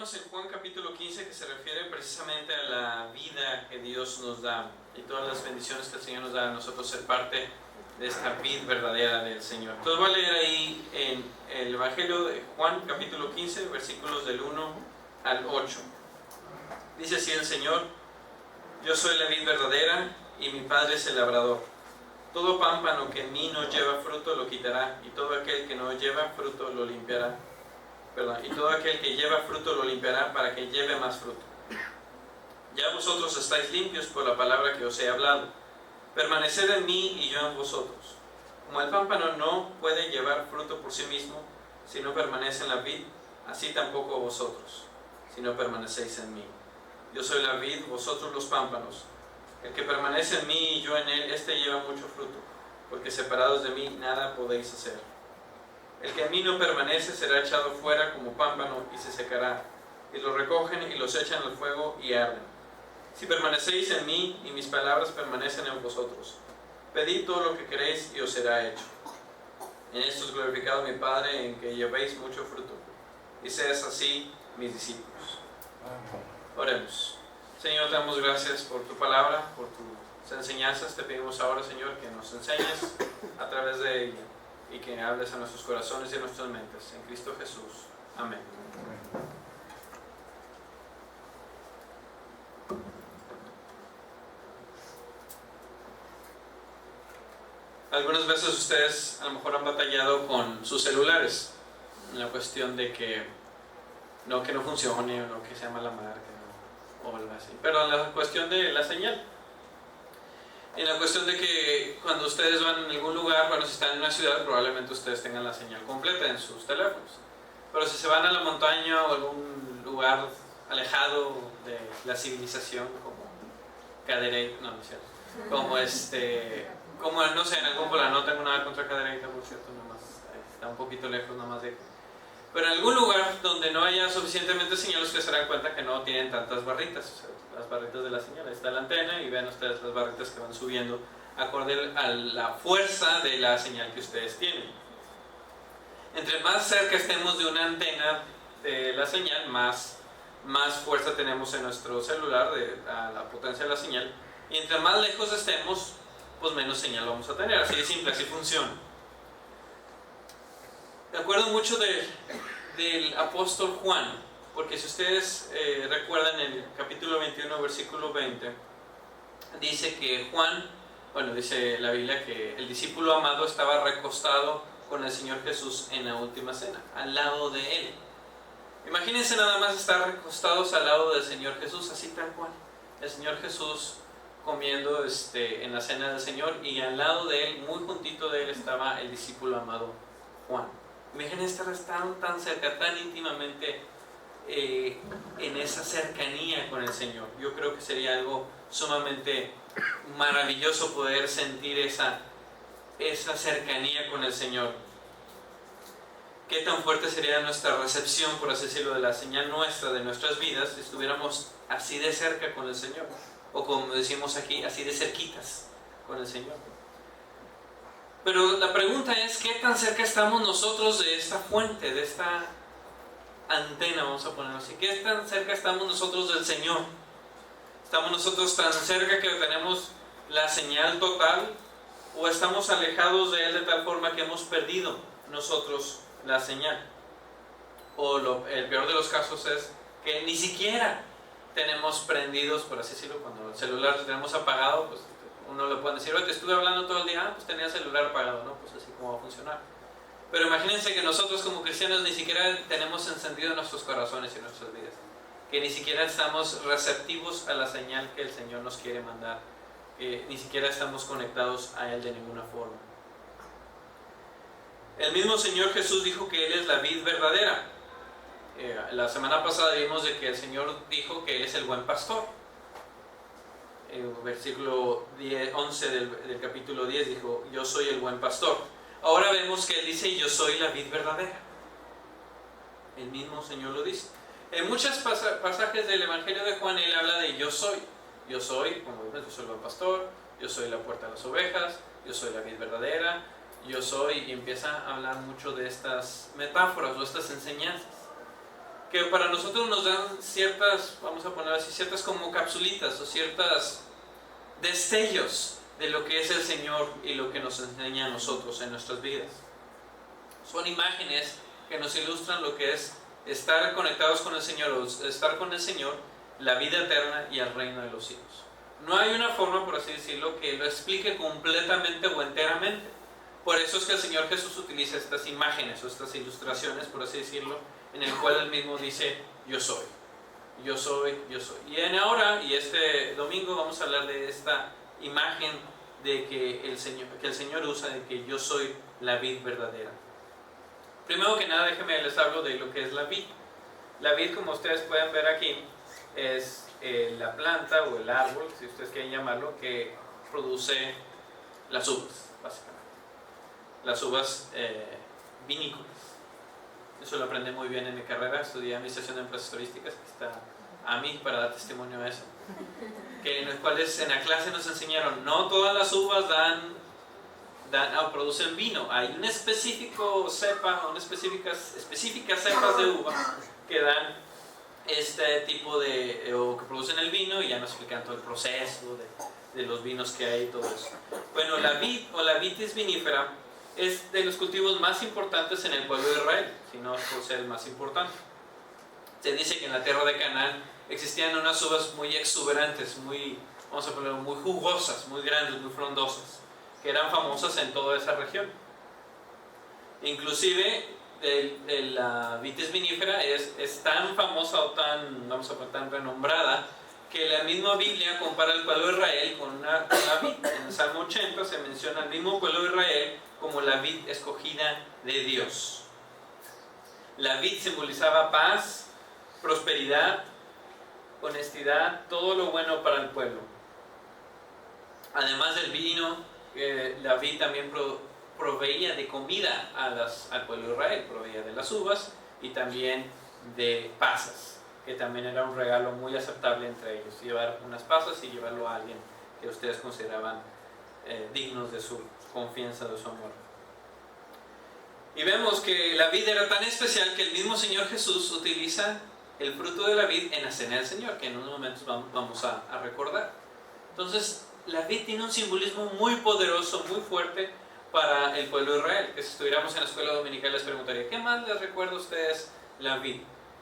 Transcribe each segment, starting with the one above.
Estamos en Juan capítulo 15, que se refiere precisamente a la vida que Dios nos da y todas las bendiciones que el Señor nos da a nosotros ser parte de esta vid verdadera del Señor. Entonces voy a leer ahí en el Evangelio de Juan capítulo 15, versículos del 1 al 8. Dice así el Señor: yo soy la vid verdadera y mi Padre es el labrador. Todo pámpano que en mí no lleva fruto lo quitará, y todo aquel que no lleva fruto lo limpiará. Y todo aquel que lleva fruto lo limpiará para que lleve más fruto. Ya vosotros estáis limpios por la palabra que os he hablado. Permaneced en mí y yo en vosotros. Como el pámpano no puede llevar fruto por sí mismo si no permanece en la vid, así tampoco vosotros, si no permanecéis en mí. Yo soy la vid, vosotros los pámpanos. El que permanece en mí y yo en él, éste lleva mucho fruto, porque separados de mí nada podéis hacer. El que en mí no permanece será echado fuera como pámpano y se secará, y lo recogen y los echan al fuego y arden. Si permanecéis en mí y mis palabras permanecen en vosotros, pedid todo lo que queréis y os será hecho. En esto es glorificado mi Padre, en que llevéis mucho fruto, y seas así mis discípulos. Oremos. Señor, te damos gracias por tu palabra, por tus enseñanzas. Te pedimos ahora, Señor, que nos enseñes a través de ella y que hables a nuestros corazones y a nuestras mentes. En Cristo Jesús. Amén. Algunas veces ustedes a lo mejor han batallado con sus celulares en la cuestión de que no funcione o no que sea mala marca o algo así, pero en la cuestión de la señal, en la cuestión de que cuando ustedes van en algún lugar, bueno, si están en una ciudad, probablemente ustedes tengan la señal completa en sus teléfonos, pero si se van a la montaña o algún lugar alejado de la civilización, como Cadereyta, no es cierto, como no sé, en algún poblado, no tengo nada contra Cadereyta, por cierto, nomás está un poquito lejos, nomás de... Pero en algún lugar donde no haya suficientemente señal, ustedes se darán cuenta que no tienen tantas barritas, o sea, las barritas de la señal. Ahí está la antena y ven ustedes las barritas que van subiendo acorde a la fuerza de la señal que ustedes tienen. Entre más cerca estemos de una antena de la señal, más fuerza tenemos en nuestro celular a la potencia de la señal. Y entre más lejos estemos, pues menos señal vamos a tener. Así de simple, así funciona. Me acuerdo mucho del apóstol Juan, porque si ustedes recuerdan en el capítulo 21, versículo 20, dice que Juan, dice la Biblia que el discípulo amado estaba recostado con el Señor Jesús en la última cena, al lado de él. Imagínense nada más estar recostados al lado del Señor Jesús, así tal cual. El Señor Jesús comiendo en la cena del Señor, y al lado de él, muy juntito de él, estaba el discípulo amado Juan. Imagínense estar tan cerca, tan íntimamente en esa cercanía con el Señor. Yo creo que sería algo sumamente maravilloso poder sentir esa cercanía con el Señor. Qué tan fuerte sería nuestra recepción, por así decirlo, de la señal nuestra, de nuestras vidas, si estuviéramos así de cerca con el Señor, o como decimos aquí, así de cerquitas con el Señor. Pero la pregunta es, ¿qué tan cerca estamos nosotros de esta fuente, de esta antena, vamos a ponerlo así? ¿Qué tan cerca estamos nosotros del Señor? ¿Estamos nosotros tan cerca que tenemos la señal total, o estamos alejados de Él de tal forma que hemos perdido nosotros la señal? O el peor de los casos es que ni siquiera tenemos prendidos, por así decirlo, cuando el celular lo tenemos apagado, pues uno le puede decir: oye, te estuve hablando todo el día, pues tenía el celular apagado, ¿no? Pues así como va a funcionar. Pero imagínense que nosotros como cristianos ni siquiera tenemos encendido nuestros corazones y nuestras vidas, que ni siquiera estamos receptivos a la señal que el Señor nos quiere mandar, ni siquiera estamos conectados a Él de ninguna forma. El mismo Señor Jesús dijo que Él es la vid verdadera. La semana pasada vimos de que el Señor dijo que Él es el buen pastor. Versículo 11 del capítulo 10 dijo: yo soy el buen pastor. Ahora vemos que Él dice: yo soy la vid verdadera. El mismo Señor lo dice. En muchos pasajes del Evangelio de Juan, Él habla de yo soy. Yo soy, como vimos, yo soy el buen pastor, yo soy la puerta de las ovejas, yo soy la vid verdadera, yo soy, y empieza a hablar mucho de estas metáforas o estas enseñanzas. que para nosotros nos dan ciertas, vamos a poner así, ciertas como capsulitas o ciertas destellos de lo que es el Señor y lo que nos enseña a nosotros en nuestras vidas. Son imágenes que nos ilustran lo que es estar conectados con el Señor o estar con el Señor, la vida eterna y el reino de los cielos. No hay una forma, por así decirlo, que lo explique completamente o enteramente. Por eso es que el Señor Jesús utiliza estas imágenes o estas ilustraciones, por así decirlo, en el cual Él mismo dice, yo soy, yo soy, yo soy. Y ahora, y este domingo, vamos a hablar de esta imagen de que el Señor usa, de que yo soy la vid verdadera. Primero que nada, déjenme les hablo de lo que es la vid. La vid, como ustedes pueden ver aquí, es la planta o el árbol, si ustedes quieren llamarlo, que produce las uvas, básicamente. Las uvas vinícolas. Eso lo aprendí muy bien en mi carrera, estudié administración de empresas turísticas, aquí está Ami para dar testimonio a eso. Que en los cuales en la clase nos enseñaron, no todas las uvas producen vino, hay un específico cepa, unas específicas cepas de uva que dan este tipo de, o que producen el vino, y ya nos explican todo el proceso de los vinos que hay y todo eso. Bueno, la vid o la vitis vinífera es de los cultivos más importantes en el pueblo de Israel, si no por ser el más importante. Se dice que en la tierra de Canaán existían unas uvas muy exuberantes, muy, vamos a ponerlo, muy jugosas, muy grandes, muy frondosas, que eran famosas en toda esa región. Inclusive la vitis vinífera es tan famosa o tan, vamos a poner, tan renombrada, que la misma Biblia compara el pueblo de Israel con una vid. En el Salmo 80 se menciona al mismo pueblo de Israel como la vid escogida de Dios. La vid simbolizaba paz, prosperidad, honestidad, todo lo bueno para el pueblo. Además del vino, la vid también proveía de comida al pueblo de Israel, proveía de las uvas y también de pasas, que también era un regalo muy aceptable entre ellos, llevar unas pasas y llevarlo a alguien que ustedes consideraban dignos de su confianza, de su amor. Y vemos que la vid era tan especial que el mismo Señor Jesús utiliza el fruto de la vid en la cena del Señor, que en unos momentos vamos a recordar. Entonces, la vid tiene un simbolismo muy poderoso, muy fuerte para el pueblo de Israel. Que si estuviéramos en la escuela dominical les preguntaría, ¿qué más les recuerda a ustedes la vid?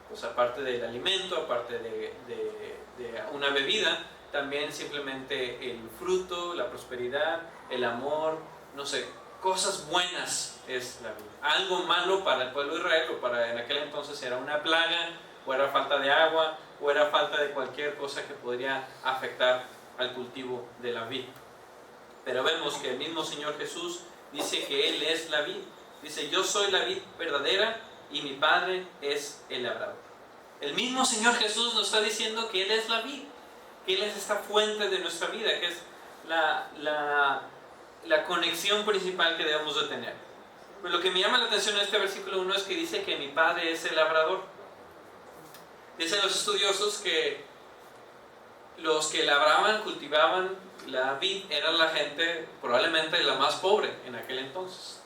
Pues aparte del alimento, aparte de una bebida, también simplemente el fruto, la prosperidad, el amor, no sé, cosas buenas es la vida. Algo malo para el pueblo de Israel, o para en aquel entonces era una plaga, o era falta de agua, o era falta de cualquier cosa que podría afectar al cultivo de la vid. Pero vemos que el mismo Señor Jesús dice que Él es la vid. Dice, yo soy la vid verdadera y mi Padre es el labrador. El mismo Señor Jesús nos está diciendo que Él es la vid, que Él es esta fuente de nuestra vida, que es la conexión principal que debemos de tener. Pues lo que me llama la atención en este versículo 1 es que dice que mi Padre es el labrador. Dicen los estudiosos que los que labraban, cultivaban la vid eran la gente probablemente la más pobre en aquel entonces.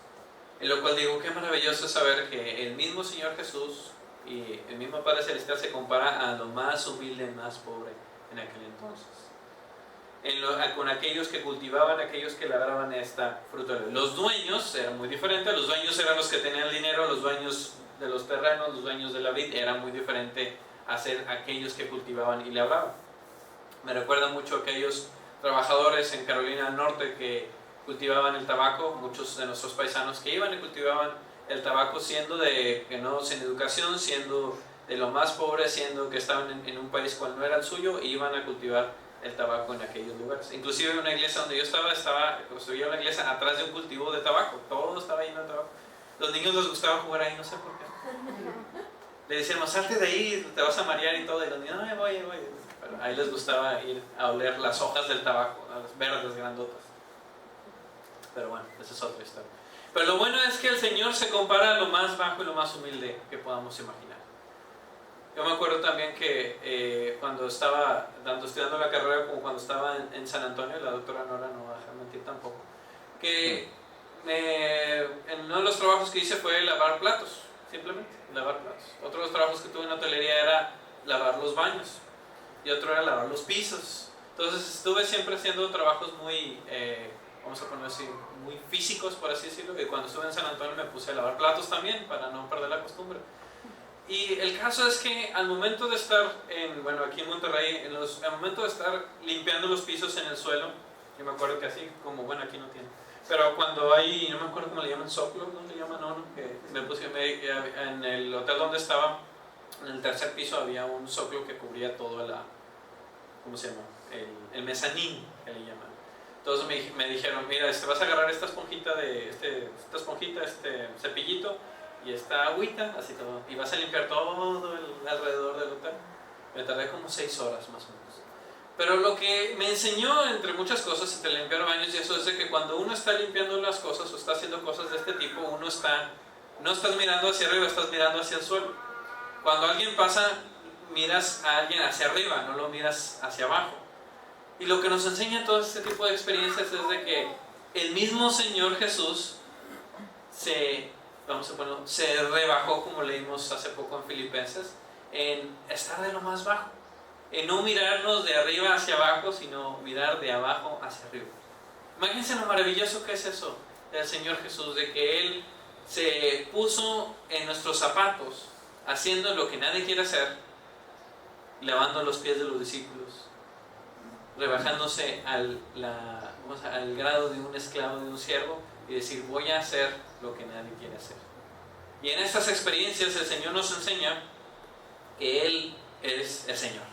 En lo cual digo, qué maravilloso es saber que el mismo Señor Jesús y el mismo Padre Celestial se compara a lo más humilde, más pobre en aquel entonces. Con aquellos que cultivaban, aquellos que labraban esta fruta. Los dueños eran muy diferentes, los dueños eran los que tenían dinero, los dueños de los terrenos, los dueños de la vid, eran muy diferentes a ser aquellos que cultivaban y labraban. Me recuerda mucho a aquellos trabajadores en Carolina del Norte que cultivaban el tabaco, muchos de nuestros paisanos que iban y cultivaban el tabaco siendo sin educación, siendo de lo más pobre, siendo que estaban en un país cual no era el suyo, e iban a cultivar el tabaco en aquellos lugares. Inclusive en una iglesia donde yo estaba construida una iglesia atrás de un cultivo de tabaco, todo estaba lleno de tabaco. Los niños les gustaba jugar ahí, no sé por qué. Le decíamos, salte de ahí, te vas a marear y todo, y los niños, no, voy. Pero ahí les gustaba ir a oler las hojas del tabaco, las verdes grandotas. Pero bueno, esa es otra historia. Pero lo bueno es que el Señor se compara a lo más bajo y lo más humilde que podamos imaginar. Yo me acuerdo también que cuando estaba estudiando la carrera, como cuando estaba en San Antonio, la doctora Nora no va a dejar mentir tampoco, que en uno de los trabajos que hice fue lavar platos, simplemente. lavar platos. Otro de los trabajos que tuve en hotelería era lavar los baños y otro era lavar los pisos. Entonces estuve siempre haciendo trabajos muy, vamos a ponerlo así, muy físicos, por así decirlo, y cuando estuve en San Antonio me puse a lavar platos también para no perder la costumbre. Y el caso es que al momento de estar aquí en Monterrey, al momento de estar limpiando los pisos en el suelo, yo me acuerdo que así, como bueno, aquí no tiene, pero cuando hay, no me acuerdo cómo le llaman, soplo, ¿no le llaman? No, que me puse, en el hotel donde estaba, en el tercer piso había un soplo que cubría todo ¿cómo se llama? El mezanín, que le llaman. Entonces me dijeron, mira, vas a agarrar esta esponjita, este cepillito y esta agüita, así todo, y vas a limpiar todo alrededor del hotel. Me tardé como 6 horas más o menos. Pero lo que me enseñó, entre muchas cosas, entre limpiar baños y eso, es de que cuando uno está limpiando las cosas o está haciendo cosas de este tipo, no estás mirando hacia arriba, estás mirando hacia el suelo. Cuando alguien pasa, miras a alguien hacia arriba, no lo miras hacia abajo. Y lo que nos enseña todo este tipo de experiencias es de que el mismo Señor Jesús se rebajó, como leímos hace poco en Filipenses, en estar de lo más bajo, en no mirarnos de arriba hacia abajo, sino mirar de abajo hacia arriba. Imagínense lo maravilloso que es eso del Señor Jesús, de que Él se puso en nuestros zapatos, haciendo lo que nadie quiere hacer, lavando los pies de los discípulos, rebajándose al grado de un esclavo, de un siervo, y decir, voy a hacer lo que nadie quiere hacer. Y en estas experiencias el Señor nos enseña que Él es el Señor,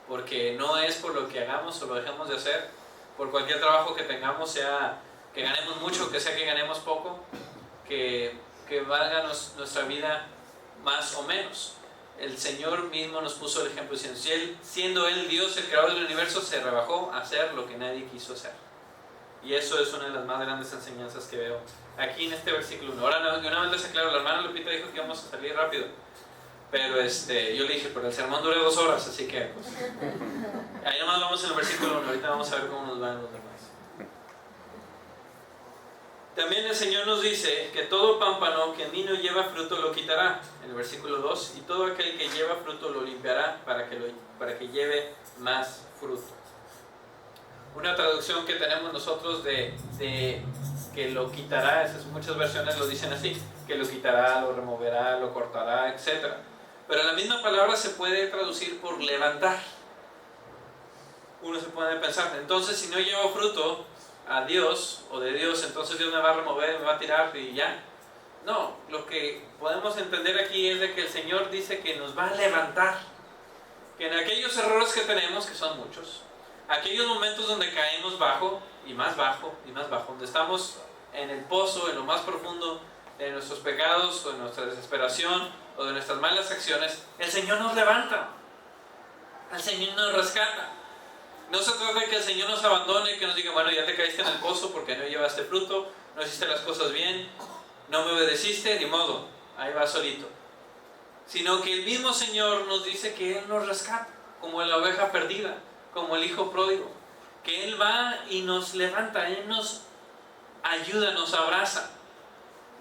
porque no es por lo que hagamos o lo dejemos de hacer, por cualquier trabajo que tengamos, sea que ganemos mucho, que sea que ganemos poco, que valga nuestra vida más o menos. El Señor mismo nos puso el ejemplo diciendo, siendo Él Dios, el creador del universo, se rebajó a hacer lo que nadie quiso hacer. Y eso es una de las más grandes enseñanzas que veo aquí en este versículo 1. Ahora, de una vez les aclaro, la hermana Lupita dijo que íbamos a salir rápido, pero yo le dije, pero el sermón dura 2 horas, así que pues, ahí nomás vamos en el versículo 1, ahorita vamos a ver cómo nos van los demás. También el Señor nos dice que todo pámpano que en mí no lleva fruto lo quitará, en el versículo 2, y todo aquel que lleva fruto lo limpiará para que lleve más fruto. Una traducción que tenemos nosotros de que lo quitará, muchas versiones lo dicen así, que lo quitará, lo removerá, lo cortará, etc. Pero la misma palabra se puede traducir por levantar. Uno se puede pensar, entonces si no llevo fruto a Dios o de Dios, entonces Dios me va a remover, me va a tirar y ya. No, lo que podemos entender aquí es de que el Señor dice que nos va a levantar, que en aquellos errores que tenemos, que son muchos, aquellos momentos donde caemos bajo y más bajo y más bajo, donde estamos en el pozo, en lo más profundo de nuestros pecados o de nuestra desesperación o de nuestras malas acciones, el Señor nos levanta, el Señor nos rescata. No se trata de que el Señor nos abandone, que nos diga, bueno, ya te caíste en el pozo porque no llevaste fruto, no hiciste las cosas bien, no me obedeciste, ni modo, ahí va solito. Sino que el mismo Señor nos dice que Él nos rescata, como la oveja perdida, como el hijo pródigo, que Él va y nos levanta, Él nos ayuda, nos abraza.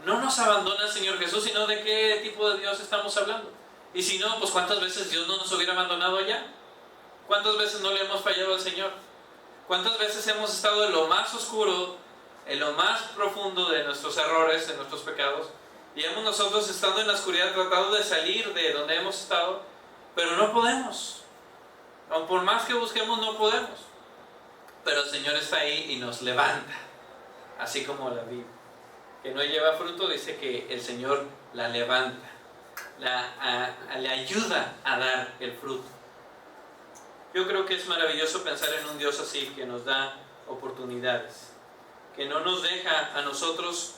No nos abandona el Señor Jesús, sino de qué tipo de Dios estamos hablando. Y si no, pues ¿cuántas veces Dios no nos hubiera abandonado ya? ¿Cuántas veces no le hemos fallado al Señor? ¿Cuántas veces hemos estado en lo más oscuro, en lo más profundo de nuestros errores, de nuestros pecados, y hemos nosotros estando en la oscuridad tratado de salir de donde hemos estado, pero no podemos? Aun por más que busquemos, no podemos. Pero el Señor está ahí y nos levanta, así como la Biblia, que no lleva fruto, dice que el Señor la levanta, le ayuda a dar el fruto. Yo creo que es maravilloso pensar en un Dios así, que nos da oportunidades, que no nos deja a nosotros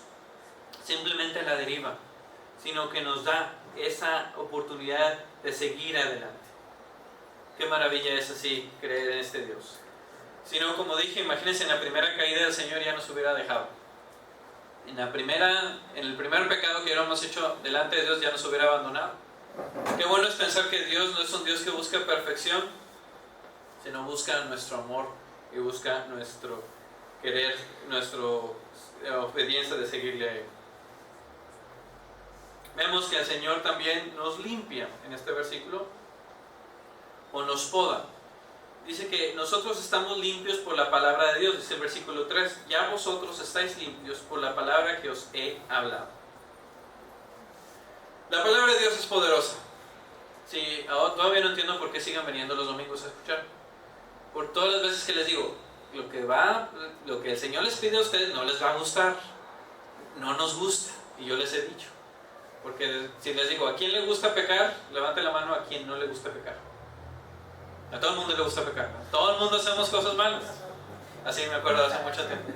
simplemente a la deriva, sino que nos da esa oportunidad de seguir adelante. Qué maravilla es así, creer en este Dios. Si no, como dije, imagínense, en la primera caída del Señor ya nos hubiera dejado. En el primer pecado que hubiéramos hecho delante de Dios ya nos hubiera abandonado. Qué bueno es pensar que Dios no es un Dios que busca perfección, sino busca nuestro amor y busca nuestro querer, nuestra obediencia de seguirle a Él. vemos que el Señor también nos limpia en este versículo, o nos poda. Dice que nosotros estamos limpios por la palabra de Dios, dice el versículo 3, ya vosotros estáis limpios por la palabra que os he hablado. La palabra de Dios es poderosa. Sí, todavía no entiendo por qué sigan viniendo los domingos a escuchar. Por todas las veces que les digo, lo que el Señor les pide a ustedes no les va a gustar, no nos gusta, y yo les he dicho. Porque si les digo, ¿a quién le gusta pecar? Levante la mano a quien no le gusta pecar. A todo el mundo le gusta pecar. A todo el mundo hacemos cosas malas. Así me acuerdo hace mucho tiempo.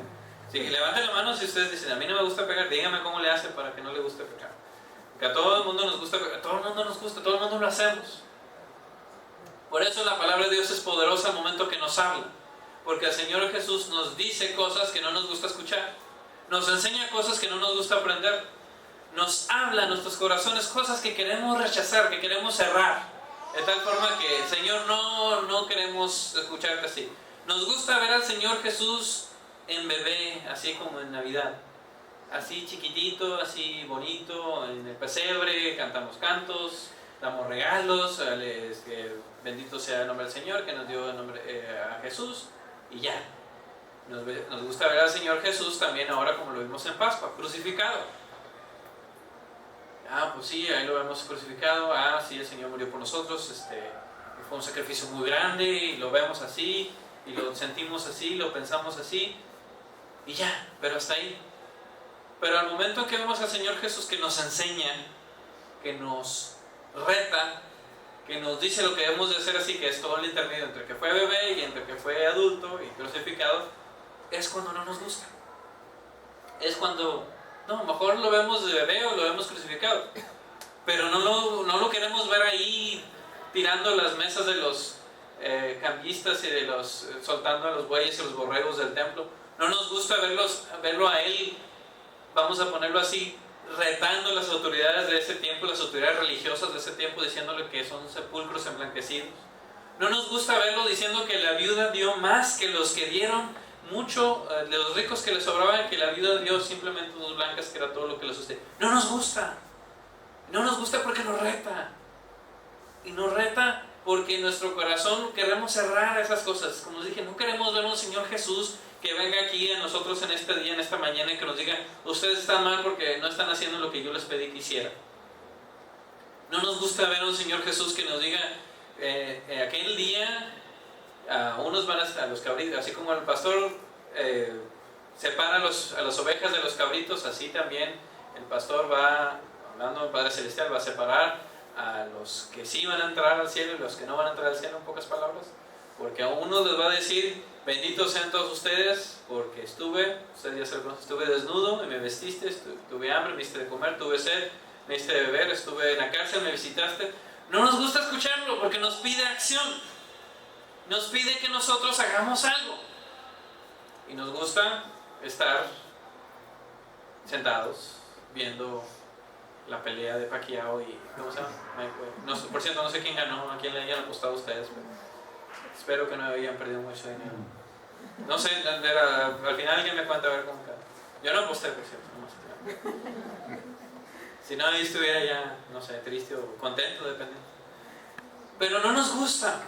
Sí, levanten la mano si ustedes dicen, a mí no me gusta pecar, díganme cómo le hacen para que no le guste pecar. Que a todo el mundo nos gusta pecar, a todo el mundo nos gusta, todo el mundo lo hacemos. Por eso la palabra de Dios es poderosa al momento que nos habla. Porque el Señor Jesús nos dice cosas que no nos gusta escuchar. Nos enseña cosas que no nos gusta aprender. Nos habla en nuestros corazones cosas que queremos rechazar, que queremos cerrar. De tal forma que, Señor, no queremos escucharte así. Nos gusta ver al Señor Jesús en bebé, así como en Navidad. Así chiquitito, así bonito, en el pesebre, cantamos cantos, damos regalos, bendito sea el nombre del Señor que nos dio el nombre, a Jesús, y ya. Nos gusta ver al Señor Jesús también ahora como lo vimos en Pascua, crucificado. Pues sí, ahí lo vemos crucificado. Sí, el Señor murió por nosotros. Fue un sacrificio muy grande y lo vemos así, y lo sentimos así, lo pensamos así, y ya, pero hasta ahí. Pero al momento en que vemos al Señor Jesús que nos enseña, que nos reta, que nos dice lo que debemos de hacer, así que es todo el intermedio entre que fue bebé y entre que fue adulto y crucificado, es cuando no nos gusta. Es cuando, mejor lo vemos de bebé o lo vemos crucificado, pero no lo queremos ver ahí tirando las mesas de los cambistas y de soltando a los bueyes y los borregos del templo. No nos gusta verlo a él, vamos a ponerlo así, retando las autoridades de ese tiempo, las autoridades religiosas de ese tiempo, diciéndole que son sepulcros emblanquecidos. No nos gusta verlo diciendo que la viuda dio más que los que dieron mucho, de los ricos que les sobraban, que la viuda dio simplemente dos blancas, que era todo lo que les sucedió. No nos gusta porque nos reta. Y nos reta porque en nuestro corazón queremos cerrar esas cosas. Como les dije, no queremos ver a un Señor Jesús que venga aquí a nosotros en este día, en esta mañana, y que nos diga, ustedes están mal porque no están haciendo lo que yo les pedí que hicieran. No nos gusta ver a un Señor Jesús que nos diga, aquel día, unos van a los cabritos, así como el pastor separa a las ovejas de los cabritos, así también el pastor va, hablando del Padre Celestial, va a separar a los que sí van a entrar al cielo y los que no van a entrar al cielo, en pocas palabras. Porque a unos les va a decir, benditos sean todos ustedes, porque ustedes ya se lo conocen, estuve desnudo y me vestiste, tuve hambre, me diste de comer, tuve sed, me diste de beber, estuve en la cárcel, me visitaste. No nos gusta escucharlo porque nos pide acción, nos pide que nosotros hagamos algo. Y nos gusta estar sentados viendo la pelea de Pacquiao y, ¿cómo se llama? No, por cierto, no sé quién ganó, a quién le hayan apostado ustedes, pero espero que no hayan perdido mucho dinero. No sé, al final alguien me cuenta a ver cómo queda. Yo no aposté, por cierto. No. Si no, yo estuviera ya, no sé, triste o contento, depende. Pero no nos gusta.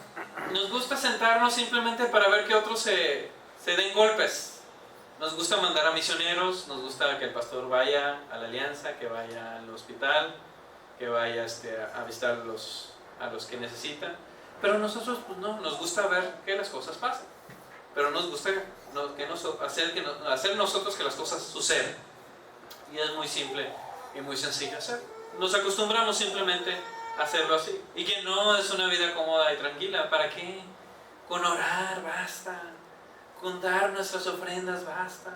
Nos gusta sentarnos simplemente para ver que otros se den golpes. Nos gusta mandar a misioneros, nos gusta que el pastor vaya a la alianza, que vaya al hospital, que vaya a visitar a los que necesitan. Pero nosotros pues no, nos gusta ver que las cosas pasen. Pero nos gusta hacer nosotros que las cosas sucedan. Y es muy simple y muy sencillo hacer. Nos acostumbramos simplemente a hacerlo así. Y que no es una vida cómoda y tranquila. ¿Para qué? Con orar basta. Con dar nuestras ofrendas basta.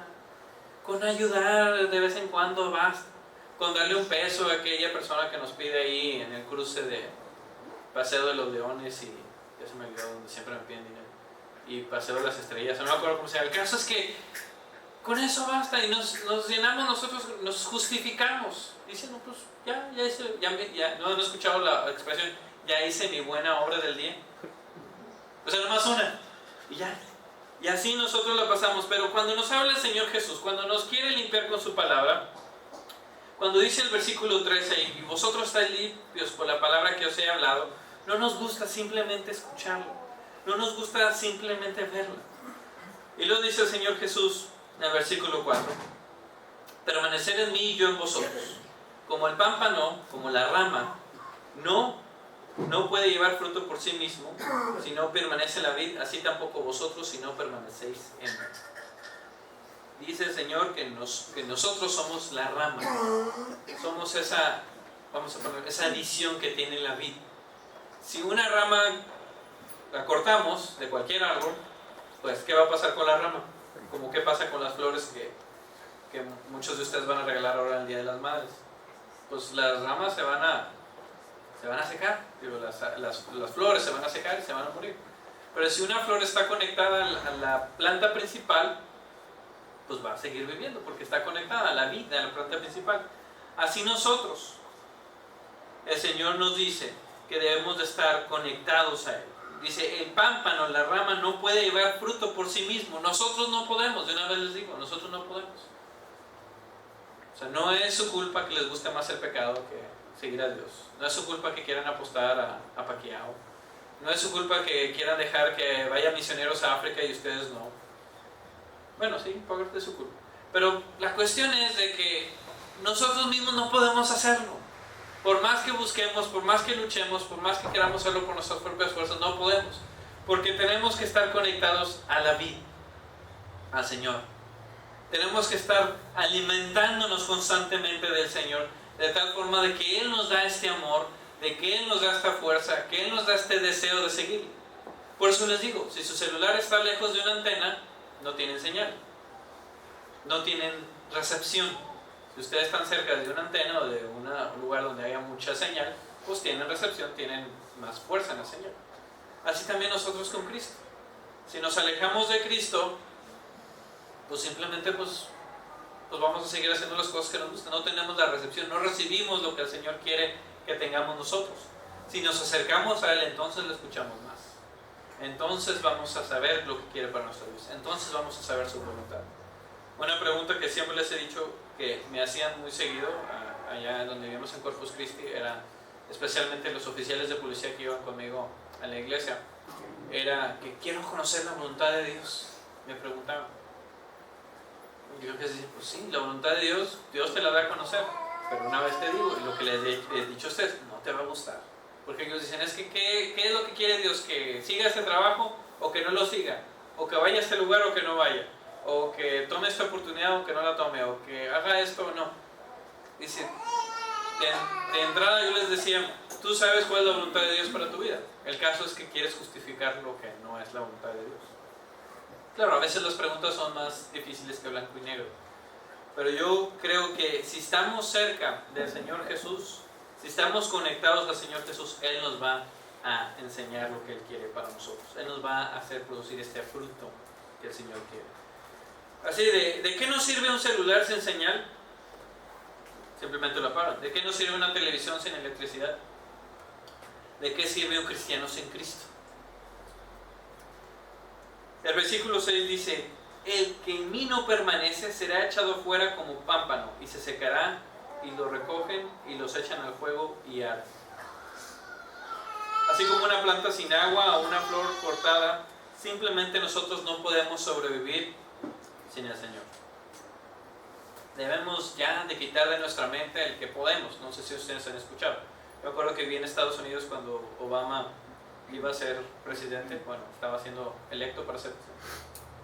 Con ayudar de vez en cuando basta. Con darle un peso a aquella persona que nos pide ahí en el cruce de Paseo de los Leones y ya se me olvidó donde siempre me piden dinero, y Paseo de las Estrellas, no me acuerdo cómo se llama. El caso es que con eso basta y nos llenamos nosotros, nos justificamos diciendo, pues ya hice, no he escuchado la expresión, ya hice mi buena obra del día, o sea, nomás una y ya. Y así nosotros la pasamos. Pero cuando nos habla el Señor Jesús, cuando nos quiere limpiar con su palabra, Cuando dice el versículo 13, y vosotros estáis limpios por la palabra que os he hablado, no nos gusta simplemente escucharlo, no nos gusta simplemente verlo. Y luego dice el Señor Jesús en el versículo 4, permanecer en mí y yo en vosotros. Como el pámpano, como la rama, no puede llevar fruto por sí mismo, si no permanece en la vid, así tampoco vosotros si no permanecéis en mí. Dice el Señor que nosotros somos la rama, somos esa adición que tiene la vid. Si una rama la cortamos de cualquier árbol, pues ¿qué va a pasar con la rama? Como qué pasa con las flores que muchos de ustedes van a regalar ahora en el Día de las Madres. Pues las ramas se van a secar, las flores se van a secar y se van a morir. Pero si una flor está conectada a la planta principal, pues va a seguir viviendo porque está conectada a la vida, a la planta principal. Así nosotros, el Señor nos dice que debemos de estar conectados a Él. Dice, el pámpano, la rama no puede llevar fruto por sí mismo. Nosotros no podemos, de una vez les digo, nosotros no podemos. O sea, no es su culpa que les guste más el pecado que seguir a Dios. No es su culpa que quieran apostar a Pacquiao. No es su culpa que quieran dejar que vayan misioneros a África y ustedes no. Bueno, sí, parte de su culpa. Pero la cuestión es de que nosotros mismos no podemos hacerlo. Por más que busquemos, por más que luchemos, por más que queramos hacerlo por nuestras propias fuerzas, no podemos. Porque tenemos que estar conectados a la vida, al Señor. Tenemos que estar alimentándonos constantemente del Señor, de tal forma de que Él nos da este amor, de que Él nos da esta fuerza, que Él nos da este deseo de seguir. Por eso les digo, si su celular está lejos de una antena, no tienen señal, no tienen recepción. Si ustedes están cerca de una antena o de un lugar donde haya mucha señal, pues tienen recepción, tienen más fuerza en la señal. Así también nosotros con Cristo. Si nos alejamos de Cristo, pues simplemente pues vamos a seguir haciendo las cosas que nos gustan. No tenemos la recepción, no recibimos lo que el Señor quiere que tengamos nosotros. Si nos acercamos a Él, entonces le escuchamos más. Entonces vamos a saber lo que quiere para nuestra vida. Entonces vamos a saber su voluntad. Una pregunta que siempre les he dicho que me hacían muy seguido allá donde vivimos en Corpus Christi, era especialmente los oficiales de policía que iban conmigo a la iglesia, era que quiero conocer la voluntad de Dios. Me preguntaban. Yo que decía, pues sí, la voluntad de Dios, Dios te la da a conocer. Pero una vez te digo, y lo que les he dicho a ustedes, no te va a gustar. Porque ellos dicen, es que ¿qué es lo que quiere Dios? ¿Que siga este trabajo o que no lo siga? ¿O que vaya a este lugar o que no vaya? ¿O que tome esta oportunidad o que no la tome? ¿O que haga esto o no? Dice, de entrada yo les decía, tú sabes cuál es la voluntad de Dios para tu vida. El caso es que quieres justificar lo que no es la voluntad de Dios. Claro, a veces las preguntas son más difíciles que blanco y negro. Pero yo creo que si estamos cerca del Señor Jesús, si estamos conectados al Señor Jesús, Él nos va a enseñar lo que Él quiere para nosotros. Él nos va a hacer producir este fruto que el Señor quiere. Así, ¿de qué nos sirve un celular sin señal? Simplemente lo apagan. ¿De qué nos sirve una televisión sin electricidad? ¿De qué sirve un cristiano sin Cristo? El versículo 6 dice, el que en mí no permanece será echado fuera como pámpano y se secará, y lo recogen y los echan al fuego y arden. Así como una planta sin agua o una flor cortada, simplemente nosotros no podemos sobrevivir sin el Señor. Debemos ya de quitar de nuestra mente el que podemos. No sé si ustedes han escuchado. Yo recuerdo que vi en Estados Unidos cuando Obama iba a ser presidente, bueno, estaba siendo electo para ser presidente.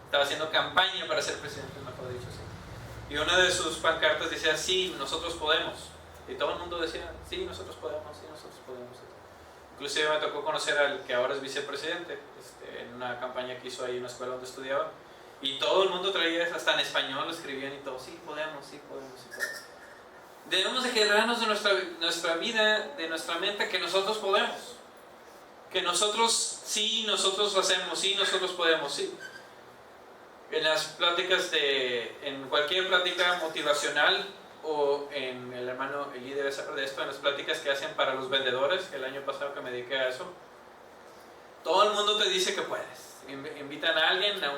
Estaba haciendo campaña para ser presidente, mejor dicho, sí. Y una de sus pancartas decía, sí, nosotros podemos. Y todo el mundo decía, sí, nosotros podemos, sí, nosotros podemos. Inclusive me tocó conocer al que ahora es vicepresidente, en una campaña que hizo ahí en una escuela donde estudiaba. Y todo el mundo traía, hasta en español lo escribían y todo, sí podemos, sí podemos, sí podemos. Debemos de quedarnos de nuestra vida, de nuestra mente, que nosotros podemos. Que nosotros, sí, nosotros hacemos, sí, nosotros podemos, sí. En las pláticas en cualquier plática motivacional o en el líder de esto, en las pláticas que hacen para los vendedores, el año pasado que me dediqué a eso, todo el mundo te dice que puedes. Invitan a alguien, a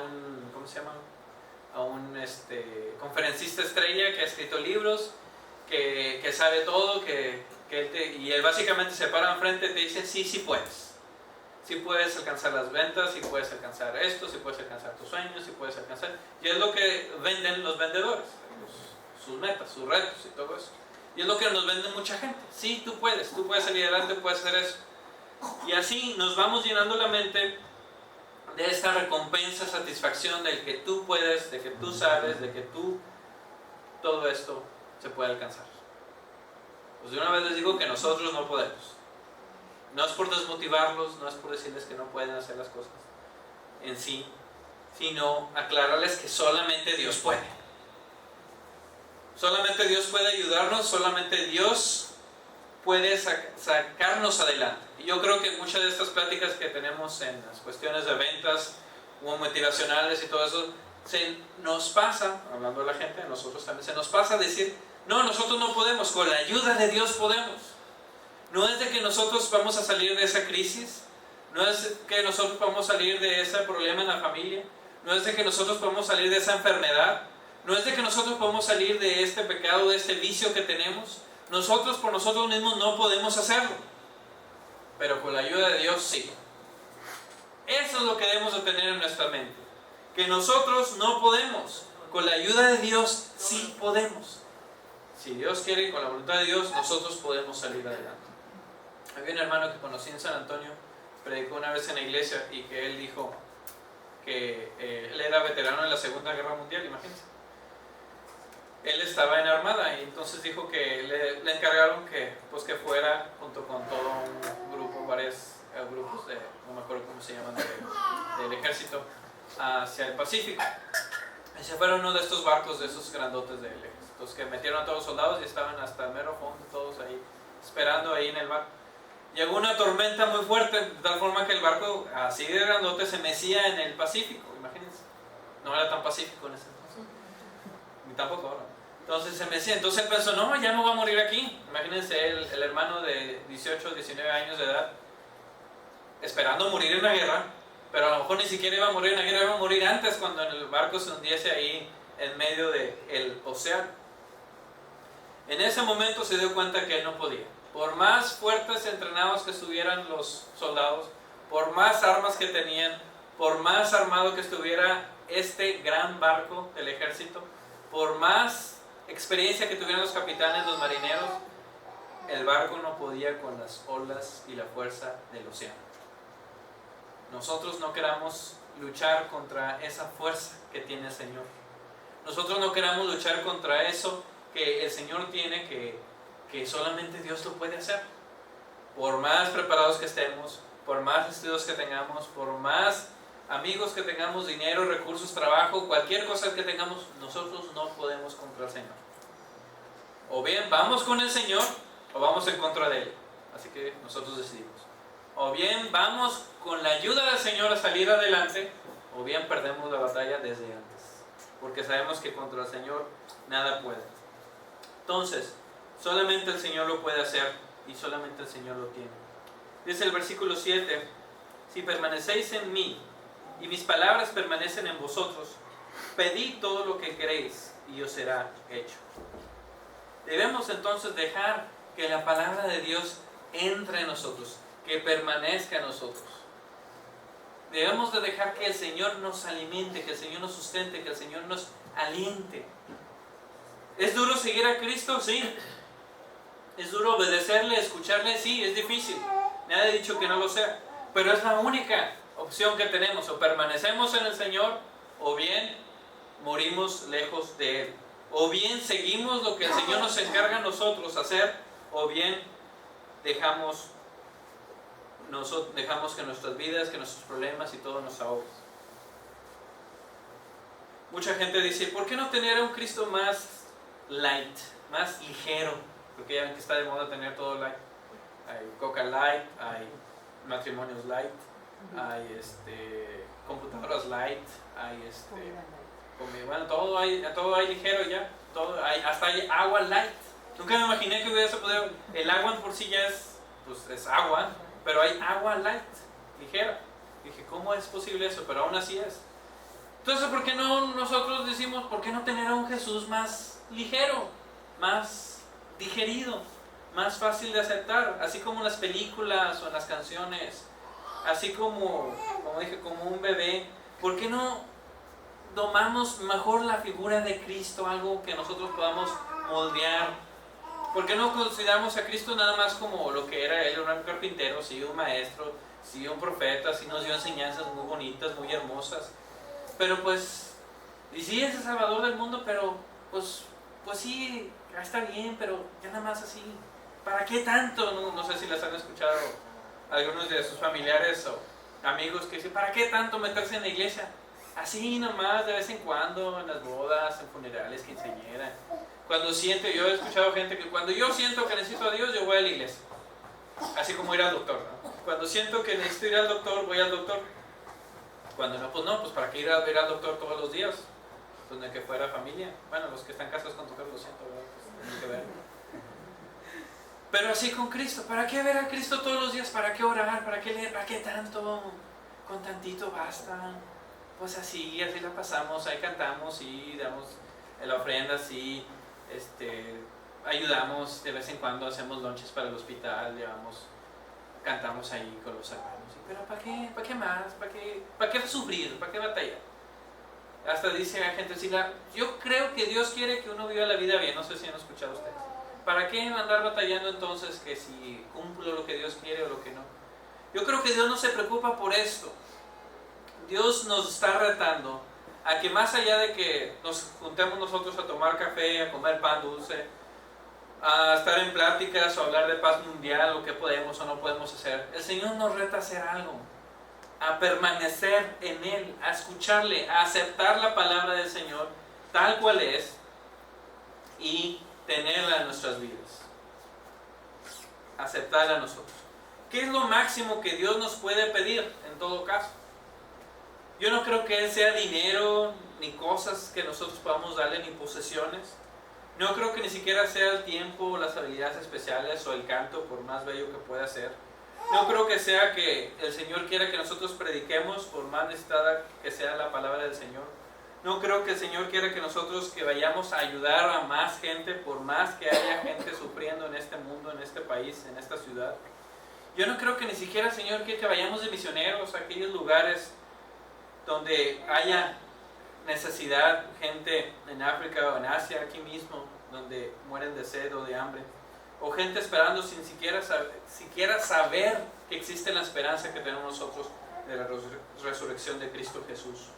un conferencista estrella que ha escrito libros que sabe todo, y él básicamente se para enfrente y te dice, sí, sí puedes. Sí puedes alcanzar las ventas, sí puedes alcanzar esto, sí puedes alcanzar tus sueños, sí puedes alcanzar... Y es lo que venden los vendedores, sus metas, sus retos y todo eso. Y es lo que nos vende mucha gente. Sí, tú puedes salir adelante, puedes hacer eso. Y así nos vamos llenando la mente de esta recompensa, satisfacción del que tú puedes, de que tú sabes, de que tú, todo esto se puede alcanzar. Pues de una vez les digo que nosotros no podemos. No es por desmotivarlos, no es por decirles que no pueden hacer las cosas en sí, sino aclararles que solamente Dios puede. Solamente Dios puede ayudarnos, solamente Dios puede sacarnos adelante. Y yo creo que muchas de estas pláticas que tenemos en las cuestiones de ventas o motivacionales y todo eso, se nos pasa, hablando de la gente, a nosotros también, se nos pasa decir, no, nosotros no podemos, con la ayuda de Dios podemos. No es de que nosotros vamos a salir de esa crisis, no es que nosotros vamos a salir de ese problema en la familia, no es de que nosotros podemos salir de esa enfermedad, no es de que nosotros podemos salir de este pecado, de este vicio que tenemos. Nosotros por nosotros mismos no podemos hacerlo, pero con la ayuda de Dios sí. Eso es lo que debemos de tener en nuestra mente, que nosotros no podemos, con la ayuda de Dios sí podemos. Si Dios quiere y con la voluntad de Dios, nosotros podemos salir adelante. Había un hermano que conocí en San Antonio, predicó una vez en la iglesia y que él dijo que él era veterano en la Segunda Guerra Mundial, imagínense. Él estaba en armada y entonces dijo que le encargaron que fuera junto con todo un grupo, varios grupos de, no me acuerdo cómo se llaman, del ejército, hacia el Pacífico. Y se fueron uno de estos barcos, de esos grandotes del ejército, entonces que metieron a todos los soldados y estaban hasta el mero fondo, todos ahí, esperando ahí en el barco. Llegó una tormenta muy fuerte, de tal forma que el barco, así de grandote, se mecía en el Pacífico, imagínense. No era tan pacífico en ese entonces, ni tampoco ahora. Entonces se mecía, entonces él pensó, no, ya no va a morir aquí. Imagínense el hermano de 18, 19 años de edad, esperando morir en la guerra, pero a lo mejor ni siquiera iba a morir en la guerra, iba a morir antes cuando el barco se hundiese ahí en medio del océano. En ese momento se dio cuenta que él no podía. Por más fuertes y entrenados que estuvieran los soldados, por más armas que tenían, por más armado que estuviera este gran barco del ejército, por más experiencia que tuvieran los capitanes, los marineros, el barco no podía con las olas y la fuerza del océano. Nosotros no queramos luchar contra esa fuerza que tiene el Señor. Nosotros no queramos luchar contra eso que el Señor tiene, que solamente Dios lo puede hacer. Por más preparados que estemos, por más estudios que tengamos, por más amigos que tengamos, dinero, recursos, trabajo, cualquier cosa que tengamos, nosotros no podemos contra el Señor. O bien vamos con el Señor o vamos en contra de Él. Así que nosotros decidimos. O bien vamos con la ayuda del Señor a salir adelante, o bien perdemos la batalla desde antes. Porque sabemos que contra el Señor nada puede. Entonces, solamente el Señor lo puede hacer y solamente el Señor lo tiene. Dice el versículo 7, si permanecéis en mí y mis palabras permanecen en vosotros, pedid todo lo que queréis y os será hecho. Debemos entonces dejar que la palabra de Dios entre en nosotros, que permanezca en nosotros. Debemos de dejar que el Señor nos alimente, que el Señor nos sustente, que el Señor nos aliente. ¿Es duro seguir a Cristo? Sí. ¿Es duro obedecerle, escucharle? Sí, es difícil. Nadie ha dicho que no lo sea. Pero es la única opción que tenemos. O permanecemos en el Señor, o bien morimos lejos de Él. O bien seguimos lo que el Señor nos encarga a nosotros hacer, o bien dejamos que nuestras vidas, que nuestros problemas y todo nos ahogue. Mucha gente dice, ¿por qué no tener un Cristo más light, más ligero? Porque ya ven que está de moda tener todo light. Hay Coca Light, hay matrimonios light, hay computadoras light, hay bueno, todo hay ligero ya, hasta hay agua light. Nunca me imaginé que hubiese podido. El agua por sí ya es agua, pero hay agua light, ligera. Dije, ¿cómo es posible eso? Pero aún así es. Entonces, ¿por qué no nosotros decimos, por qué no tener a un Jesús más ligero, más digerido, más fácil de aceptar, así como en las películas o en las canciones, así como dije, como un bebé. ¿Por qué no tomamos mejor la figura de Cristo, algo que nosotros podamos moldear? ¿Por qué no consideramos a Cristo nada más como lo que era Él, un carpintero, sí, un maestro, sí, un profeta, sí nos dio enseñanzas muy bonitas, muy hermosas? Pero pues, y sí es el Salvador del mundo, pero pues sí, está bien, pero ya nada más así. ¿Para qué tanto? No sé si las han escuchado algunos de sus familiares o amigos que dicen, ¿para qué tanto meterse en la iglesia? Así nomás, de vez en cuando, en las bodas, en funerales, quinceañera. Cuando siento, yo he escuchado gente que cuando yo siento que necesito a Dios, yo voy a la iglesia. Así como ir al doctor, ¿no? Cuando siento que necesito ir al doctor, voy al doctor. Cuando no, pues ¿para qué ir a ver al doctor todos los días? Donde que fuera familia. Bueno, los que están casados con doctor, lo siento, ¿verdad? Pues tienen que ver. Pero así con Cristo, ¿para qué ver a Cristo todos los días? ¿Para qué orar? ¿Para qué leer? ¿Para qué tanto? Con tantito basta. Pues así la pasamos, ahí cantamos y damos la ofrenda, sí, ayudamos de vez en cuando, hacemos lonches para el hospital, cantamos ahí con los hermanos. Pero ¿para qué? ¿Para qué más? ¿Para qué sufrir? ¿Para qué batallar? Hasta dice la gente, yo creo que Dios quiere que uno viva la vida bien, no sé si han escuchado ustedes. ¿Para qué andar batallando entonces que si cumplo lo que Dios quiere o lo que no? Yo creo que Dios no se preocupa por esto. Dios nos está retando a que más allá de que nos juntemos nosotros a tomar café, a comer pan dulce, a estar en pláticas o hablar de paz mundial, o qué podemos o no podemos hacer, el Señor nos reta a hacer algo, a permanecer en Él, a escucharle, a aceptar la palabra del Señor tal cual es y tenerla en nuestras vidas, aceptarla a nosotros. ¿Qué es lo máximo que Dios nos puede pedir en todo caso? Yo no creo que Él sea dinero, ni cosas que nosotros podamos darle, ni posesiones. No creo que ni siquiera sea el tiempo, las habilidades especiales o el canto, por más bello que pueda ser. No creo que sea que el Señor quiera que nosotros prediquemos, por más necesitada que sea la palabra del Señor. No creo que el Señor quiera que nosotros que vayamos a ayudar a más gente, por más que haya gente sufriendo en este mundo, en este país, en esta ciudad. Yo no creo que ni siquiera el Señor quiera que vayamos de misioneros a aquellos lugares donde haya necesidad, gente en África o en Asia, aquí mismo, donde mueren de sed o de hambre, o gente esperando sin siquiera saber que existe la esperanza que tenemos nosotros de la resurrección de Cristo Jesús.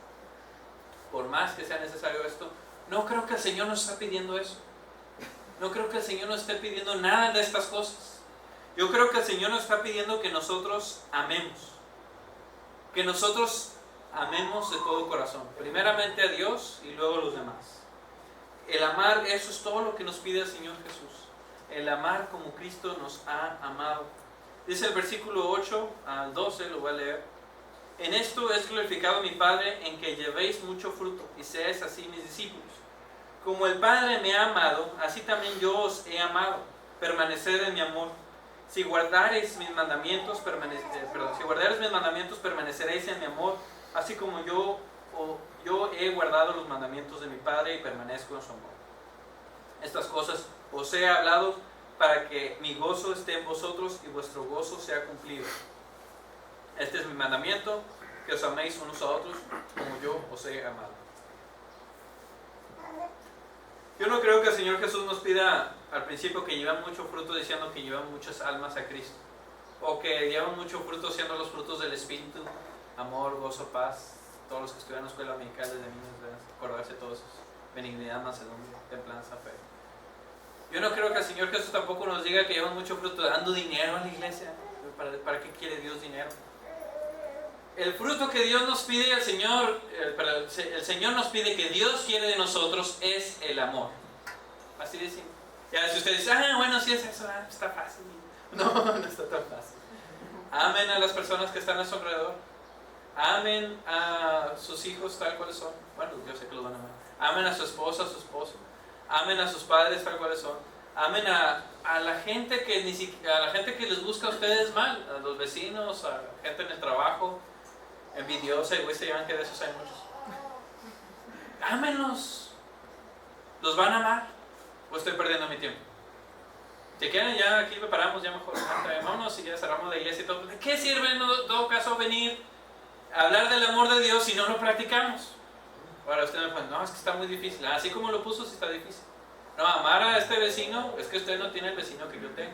Por más que sea necesario esto, no creo que el Señor nos está pidiendo eso. No creo que el Señor nos esté pidiendo nada de estas cosas. Yo creo que el Señor nos está pidiendo que nosotros amemos. Que nosotros amemos de todo corazón. Primeramente a Dios y luego a los demás. El amar, eso es todo lo que nos pide el Señor Jesús. El amar como Cristo nos ha amado. Dice el versículo 8 al 12, lo voy a leer. En esto es glorificado mi Padre, en que llevéis mucho fruto y seáis así mis discípulos. Como el Padre me ha amado, así también yo os he amado. Permaneced en mi amor. Si guardareis mis mandamientos, permaneceréis en mi amor, así como yo he guardado los mandamientos de mi Padre y permanezco en su amor. Estas cosas os he hablado para que mi gozo esté en vosotros y vuestro gozo sea cumplido. Este es mi mandamiento, que os améis unos a otros como yo os he amado. Yo no creo que el Señor Jesús nos pida al principio que llevan mucho fruto diciendo que llevan muchas almas a Cristo, o que llevan mucho fruto siendo los frutos del Espíritu, amor, gozo, paz. Todos los que estudian en la escuela dominical desde niños deben acordarse de todos esos: benignidad, mansedumbre, templanza, fe. Yo no creo que el Señor Jesús tampoco nos diga que llevan mucho fruto dando dinero a la iglesia. ¿Para qué quiere Dios dinero? El fruto que Dios nos pide, el Señor nos pide, que Dios quiere de nosotros, es el amor. Así de simple. Ya si ustedes dicen, bueno, sí es eso, está fácil. No, no está tan fácil. Amen a las personas que están a su alrededor. Amen a sus hijos tal cuales son. Bueno, yo sé que los van a amar. Amen a su esposa, a su esposo. Amen a sus padres tal cuales son. Amen a la gente que les busca a ustedes mal, a los vecinos, a gente en el trabajo, envidiosa, y se llevan que de esos hay muchos. Ámenlos. ¿Los van a amar? ¿O estoy perdiendo mi tiempo? Si quieren, ya aquí preparamos, ya mejor vámonos y ya cerramos la iglesia y todo. ¿De qué sirve en todo caso venir a hablar del amor de Dios si no lo practicamos? Ahora usted me dice, no, es que está muy difícil. Así como lo puso, sí está difícil. No, amar a este vecino, es que usted no tiene el vecino que yo tengo.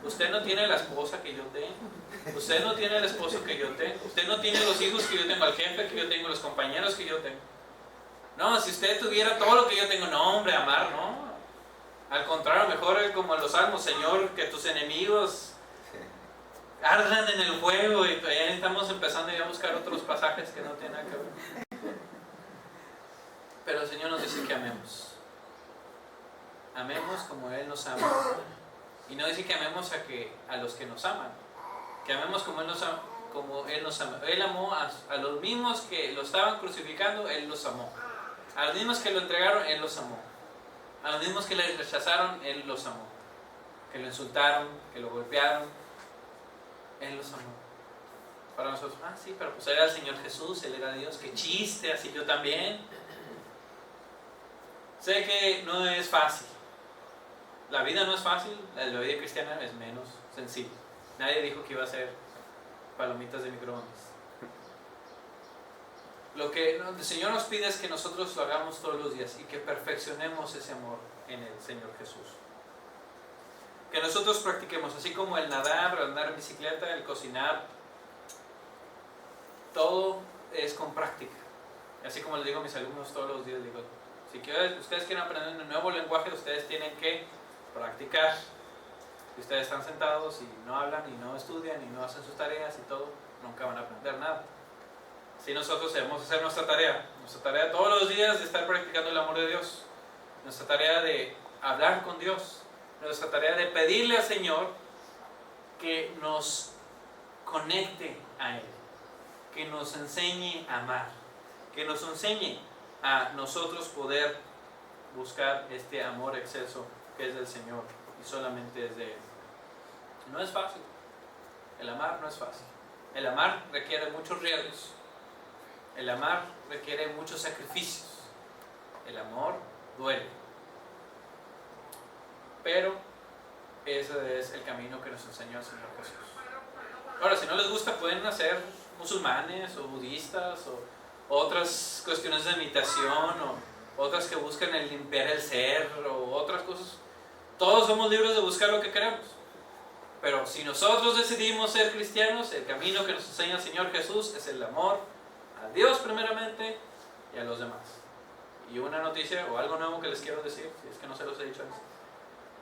Usted no tiene la esposa que yo tengo. Usted no tiene el esposo que yo tengo. Usted no tiene los hijos que yo tengo, al jefe que yo tengo, los compañeros que yo tengo. No, si usted tuviera todo lo que yo tengo, no, hombre, amar, no. Al contrario, mejor como en los salmos, Señor, que tus enemigos ardan en el fuego. Y todavía estamos empezando ya a buscar otros pasajes que no tienen nada que ver. Pero el Señor nos dice que amemos. Amemos como Él nos ama. Y no dice que amemos a los que nos aman. Que amemos como Él nos ama. Él amó a los mismos que lo estaban crucificando, Él los amó. A los mismos que lo entregaron, Él los amó. A los mismos que le rechazaron, Él los amó. Que lo insultaron, que lo golpearon, Él los amó. Para nosotros, sí, pero pues Él era el Señor Jesús, Él era Dios. ¡Qué chiste! Así yo también. Sé que no es fácil. La vida no es fácil, la vida cristiana es menos sencilla. Nadie dijo que iba a ser palomitas de microondas. Lo que el Señor nos pide es que nosotros lo hagamos todos los días y que perfeccionemos ese amor en el Señor Jesús. Que nosotros practiquemos, así como el nadar, el andar en bicicleta, el cocinar, todo es con práctica. Así como les digo a mis alumnos todos los días, digo, si ustedes quieren aprender un nuevo lenguaje, ustedes tienen que practicar. Si ustedes están sentados y no hablan, y no estudian, y no hacen sus tareas y todo, nunca van a aprender nada. Si nosotros debemos hacer nuestra tarea todos los días de estar practicando el amor de Dios, nuestra tarea de hablar con Dios, nuestra tarea de pedirle al Señor que nos conecte a Él, que nos enseñe a amar, que nos enseñe a nosotros poder buscar este amor exceso que es del Señor y solamente es de Él. No es fácil, el amar no es fácil, el amar requiere muchos riesgos. El amar requiere muchos sacrificios. El amor duele. Pero ese es el camino que nos enseñó el Señor Jesús. Ahora, si no les gusta, pueden hacer musulmanes o budistas o otras cuestiones de meditación o otras que buscan el limpiar el ser o otras cosas. Todos somos libres de buscar lo que queremos. Pero si nosotros decidimos ser cristianos, el camino que nos enseña el Señor Jesús es el amor a Dios primeramente y a los demás. Y una noticia o algo nuevo que les quiero decir, si es que no se los he dicho antes.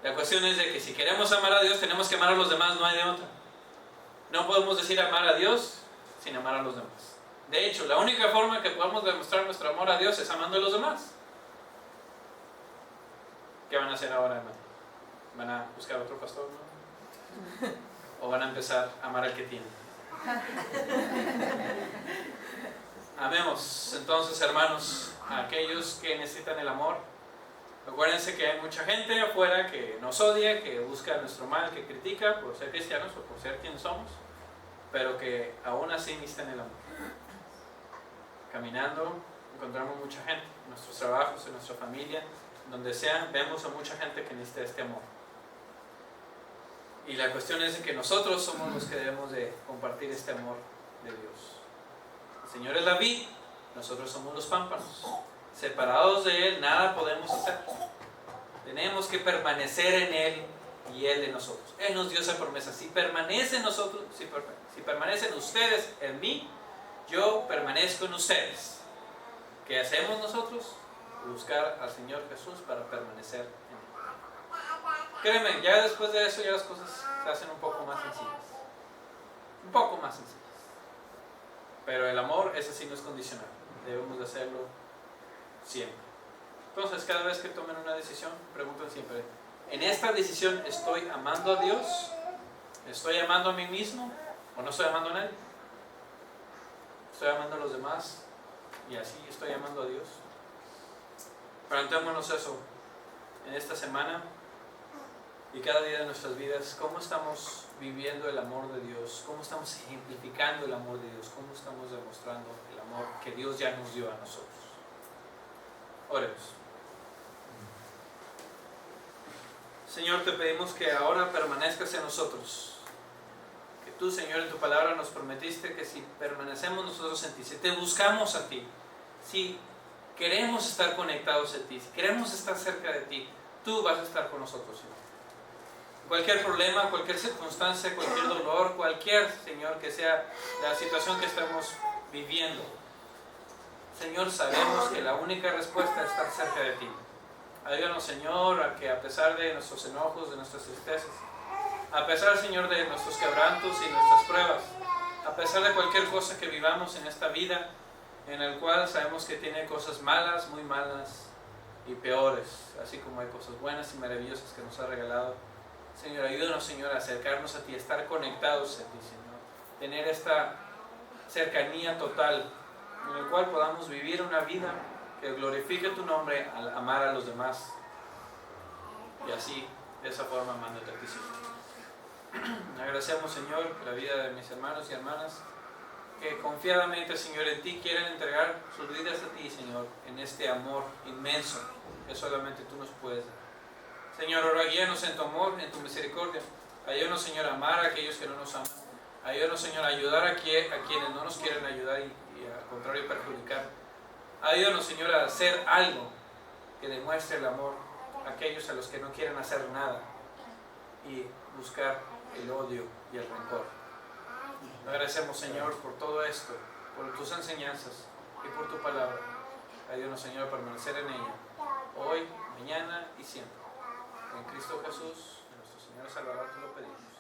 La cuestión es de que si queremos amar a Dios, tenemos que amar a los demás, no hay de otra. No podemos decir amar a Dios sin amar a los demás. De hecho, la única forma que podemos demostrar nuestro amor a Dios es amando a los demás. ¿Qué van a hacer ahora, hermano? ¿Van a buscar otro pastor, no? ¿O van a empezar a amar al que tienen? Amemos entonces, hermanos, a aquellos que necesitan el amor. Acuérdense que hay mucha gente afuera que nos odia, que busca nuestro mal, que critica por ser cristianos o por ser quienes somos, pero que aún así necesitan el amor. Caminando encontramos mucha gente, en nuestros trabajos, en nuestra familia, donde sea, vemos a mucha gente que necesita este amor. Y la cuestión es que nosotros somos los que debemos de compartir este amor de Dios. El Señor es la vid, nosotros somos los pámpanos. Separados de Él, nada podemos hacer. Tenemos que permanecer en Él y Él en nosotros. Él nos dio esa promesa. Si permanecen nosotros, si permanecen ustedes en mí, yo permanezco en ustedes. ¿Qué hacemos nosotros? Buscar al Señor Jesús para permanecer en Él. Créeme, ya después de eso ya las cosas se hacen un poco más sencillas. Un poco más sencillas. Pero el amor, ese sí no es condicional. Debemos de hacerlo siempre. Entonces, cada vez que tomen una decisión, pregunten siempre: ¿en esta decisión estoy amando a Dios? ¿Estoy amando a mí mismo? ¿O no estoy amando a nadie? ¿Estoy amando a los demás? ¿Y así estoy amando a Dios? Preguntémonos eso en esta semana y cada día de nuestras vidas. ¿Cómo estamos viviendo el amor de Dios? ¿Cómo estamos ejemplificando el amor de Dios? ¿Cómo estamos demostrando el amor que Dios ya nos dio a nosotros? Oremos. Señor, te pedimos que ahora permanezcas en nosotros. Que tú, Señor, en tu palabra nos prometiste que si permanecemos nosotros en ti, si te buscamos a ti, si queremos estar conectados a ti, si queremos estar cerca de ti, tú vas a estar con nosotros, Señor. Cualquier problema, cualquier circunstancia, cualquier dolor, cualquier, Señor, que sea la situación que estamos viviendo, Señor, sabemos que la única respuesta es estar cerca de ti. Ayúdanos, Señor, a que a pesar de nuestros enojos, de nuestras tristezas, a pesar, Señor, de nuestros quebrantos y nuestras pruebas, a pesar de cualquier cosa que vivamos en esta vida, en el cual sabemos que tiene cosas malas, muy malas y peores, así como hay cosas buenas y maravillosas que nos ha regalado. Señor, ayúdanos, Señor, a acercarnos a ti, a estar conectados a ti, Señor. Tener esta cercanía total, en el cual podamos vivir una vida que glorifique tu nombre al amar a los demás. Y así, de esa forma, amándote a ti, Señor. Agradecemos, Señor, la vida de mis hermanos y hermanas que confiadamente, Señor, en ti quieren entregar sus vidas a ti, Señor, en este amor inmenso que solamente tú nos puedes dar. Señor, ahora guíanos en tu amor, en tu misericordia. Ayúdanos, Señor, a amar a aquellos que no nos aman. Ayúdanos, Señor, a ayudar a quienes no nos quieren ayudar y al contrario perjudicar. Ayúdanos, Señor, a hacer algo que demuestre el amor a aquellos a los que no quieren hacer nada y buscar el odio y el rencor. Agradecemos, Señor, por todo esto, por tus enseñanzas y por tu palabra. Ayúdanos, Señor, a permanecer en ella, hoy, mañana y siempre. En Cristo Jesús, nuestro Señor y Salvador, te lo pedimos.